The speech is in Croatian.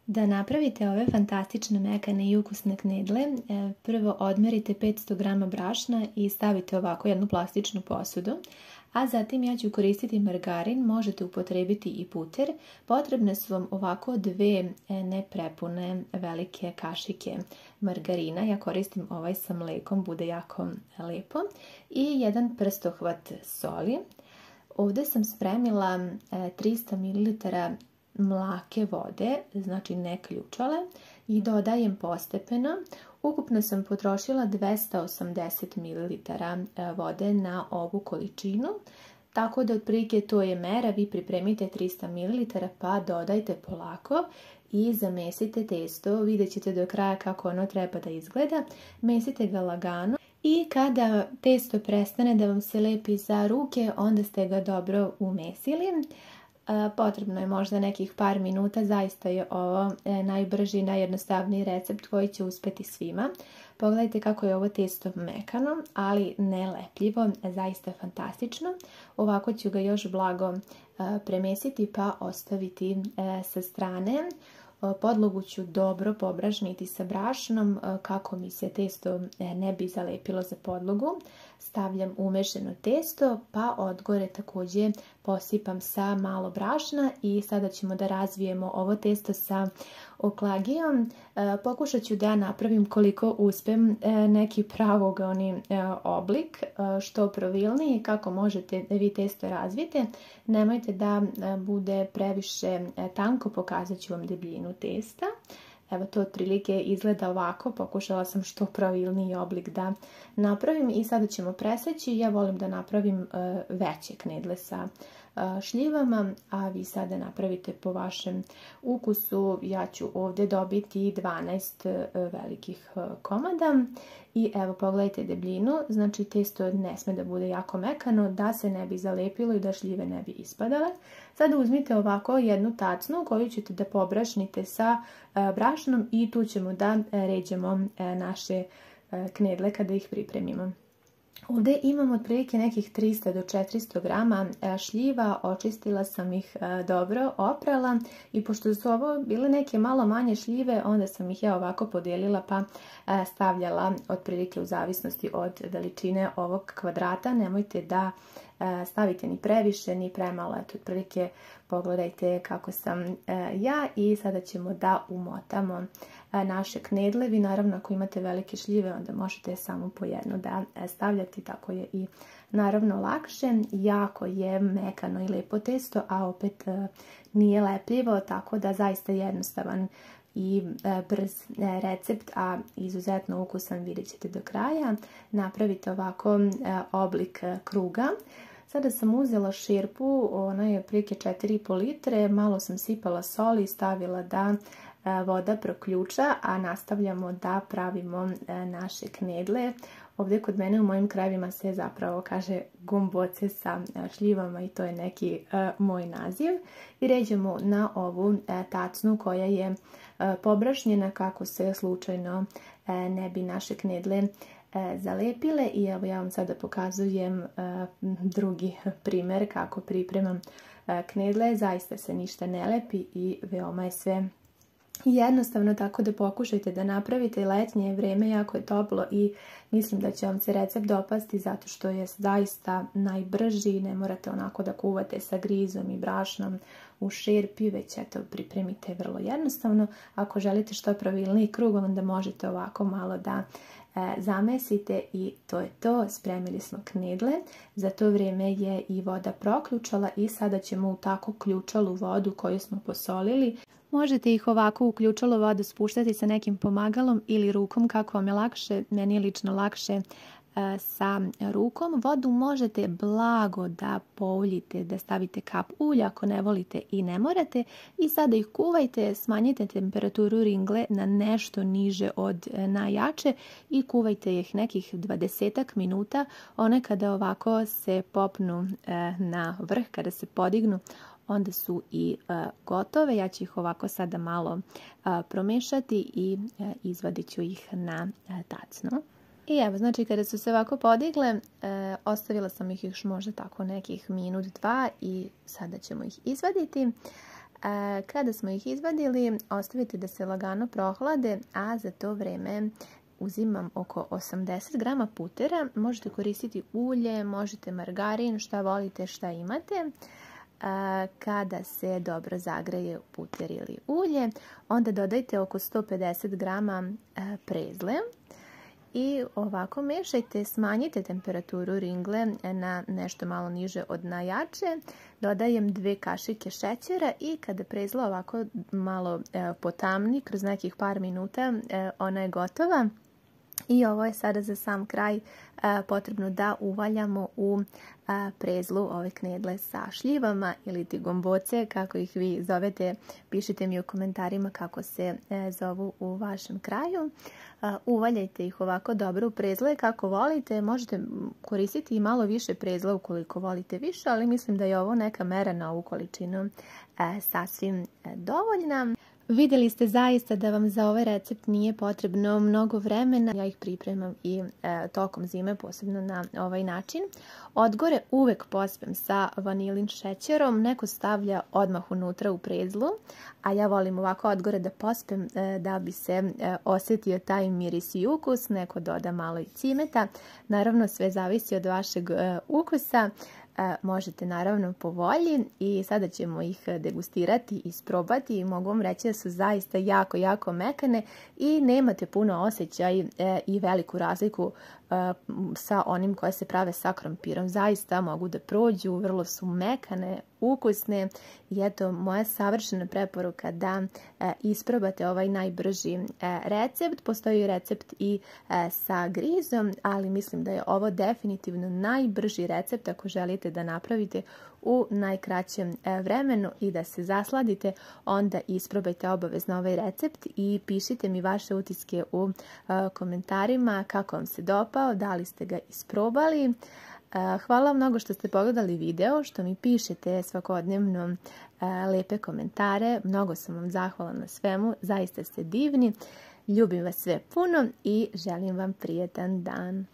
Da napravite ove fantastične mekane i ukusne knedle, prvo odmerite 500 g brašna i stavite ovako jednu plastičnu posudu, a zatim ja ću koristiti margarin, možete upotrebiti i puter. Potrebne su vam ovako dve neprepune velike kašike margarina, ja koristim ovaj sa mlekom, bude jako lepo, i jedan prstohvat soli. Ovdje sam spremila 300 ml mlake vode, znači ne ključale, i dodajem postepeno. Ukupno sam potrošila 280 ml vode na ovu količinu, tako da otprilike to je mera. Vi pripremite 300 ml pa dodajte polako i zamesite testo. Vidjet ćete do kraja kako ono treba da izgleda. Mesite ga lagano i kada testo prestane da vam se lepi za ruke, onda ste ga dobro umesili. Potrebno je možda nekih par minuta, zaista je ovo najbrži i najjednostavniji recept koji će uspjeti svima. Pogledajte kako je ovo testo mekano, ali ne lepljivo, zaista je fantastično. Ovako ću ga još blago premesiti pa ostaviti sa strane. Podlogu ću dobro pobrašniti sa brašnom kako mi se testo ne bi zalepilo za podlogu. Stavljam umešano testo pa odgore također posipam sa malo brašna i sada ćemo da razvijemo ovo testo sa oklagijom. Pokušat ću da napravim koliko uspem neki pravougaoni oblik, što pravilniji, kako možete vi testo razvijete. Nemojte da bude previše tanko, pokazat ću vam debljinu testa. Evo, to otprilike izgleda ovako, pokušala sam što pravilniji oblik da napravim i sada ćemo preseći. Ja volim da napravim veće knedle sa šljivama, a vi sada napravite po vašem ukusu. Ja ću ovdje dobiti 12 velikih komada i evo pogledajte debljinu, znači testo ne sme da bude jako mekano da se ne bi zalepilo i da šljive ne bi ispadale. Sada uzmite ovako jednu tacnu koju ćete da pobrašnite sa brašnom i tu ćemo da ređemo naše knedle kada ih pripremimo. Ovdje imam otprilike nekih 300 do 400 grama šljiva, očistila sam ih dobro, oprala i pošto su ovo bile neke malo manje šljive, onda sam ih ja ovako podijelila pa stavljala otprilike u zavisnosti od veličine ovog kvadrata. Nemojte da stavite ni previše ni premalo, eto otprilike pogledajte kako sam ja i sada ćemo da umotamo naše knedle. Vi naravno ako imate velike šljive onda možete samo po jednu da stavljati, tako je i naravno lakše. Jako je mekano i lepo testo, a opet nije lepljivo, tako da zaista jednostavan i brz recept, a izuzetno ukusan, vidjet ćete do kraja. Napravite ovako oblik kruga. Sada sam uzela širpu, ona je otprilike 4,5 litre, malo sam sipala soli i stavila da voda proključa, a nastavljamo da pravimo naše knedle. Ovdje kod mene u mojim krajevima se zapravo kaže gumboce sa šljivama i to je neki moj naziv. I ređemo na ovu tacnu koja je pobrašnjena kako se slučajno ne bi naše knedle zalepile. I evo ja vam sada pokazujem drugi primjer kako pripremam knedle. Zaista se ništa ne lepi i veoma je sve jednostavno, tako da pokušajte da napravite. Letnje je vreme, jako je toplo i mislim da će vam se recept dopasti zato što je zaista najbrži. Ne morate onako da kuvate sa grizom i brašnom u širpi, već eto pripremite vrlo jednostavno. Ako želite što pravilniji krug, onda možete ovako malo da zamesite i to je to. Spremili smo knedle, za to vrijeme je i voda proključala i sada ćemo u tako ključalu vodu koju smo posolili. Možete ih ovako u ključalu vodu spuštati sa nekim pomagalom ili rukom, kako vam je lakše. Meni je lično lakše sa rukom. Vodu možete blago da pouljite, da stavite kap ulja, ako ne volite i ne morate. I sada ih kuvajte, smanjite temperaturu ringle na nešto niže od najjače i kuvajte ih nekih 20 minuta. One kada ovako se popnu na vrh, kada se podignu, onda su i gotove. Ja ću ih ovako sada malo promešati i izvadit ću ih na tacnu. I evo, znači kada su se ovako podigle, ostavila sam ih još možda tako nekih minut, dva i sada ćemo ih izvaditi. Kada smo ih izvadili, ostavite da se lagano prohlade, a za to vreme uzimam oko 80 grama putera. Možete koristiti ulje, možete margarin, šta volite, šta imate. Kada se dobro zagreje puter ili ulje, onda dodajte oko 150 grama prezle i ovako mešajte, smanjite temperaturu ringle na nešto malo niže od najjače. Dodajem 2 kašike šećera i kada prezla ovako malo potamni, kroz nekih par minuta ona je gotova. I ovo je sada za sam kraj potrebno da uvaljamo u prezlu ove knedle sa šljivama ili ti gomboce, kako ih vi zovete. Pišite mi u komentarima kako se zovu u vašem kraju. Uvaljajte ih ovako dobro u prezle kako volite. Možete koristiti i malo više prezla ukoliko volite više, ali mislim da je ovo neka mera na ovu količinu sasvim dovoljna. Vidjeli ste zaista da vam za ovaj recept nije potrebno mnogo vremena. Ja ih pripremam i tokom zime, posebno na ovaj način. Odgore uvek pospem sa vanilin šećerom. Neko stavlja odmah unutra u prezlu, a ja volim ovako odgore da pospem da bi se osjetio taj miris i ukus. Neko doda malo i cimeta. Naravno, sve zavisi od vašeg ukusa. Možete naravno po volji i sada ćemo ih degustirati, isprobati i mogu vam reći da su zaista jako mekane i nemate puno osjećaj i veliku razliku sa onim koje se prave sa krompirom. Zaista mogu da prođu, vrlo su mekane, ukusne i eto moja savršena preporuka da isprobate ovaj najbrži recept. Postoji recept i sa grizom, ali mislim da je ovo definitivno najbrži recept ako želite da napravite u najkraćem vremenu i da se zasladite, onda isprobajte obavezno ovaj recept i pišite mi vaše utiske u komentarima kako vam se dopao, da li ste ga isprobali. Hvala vam mnogo što ste pogledali video, što mi pišete svakodnevno lepe komentare. Mnogo sam vam zahvalna na svemu, zaista ste divni. Ljubim vas sve puno i želim vam prijetan dan.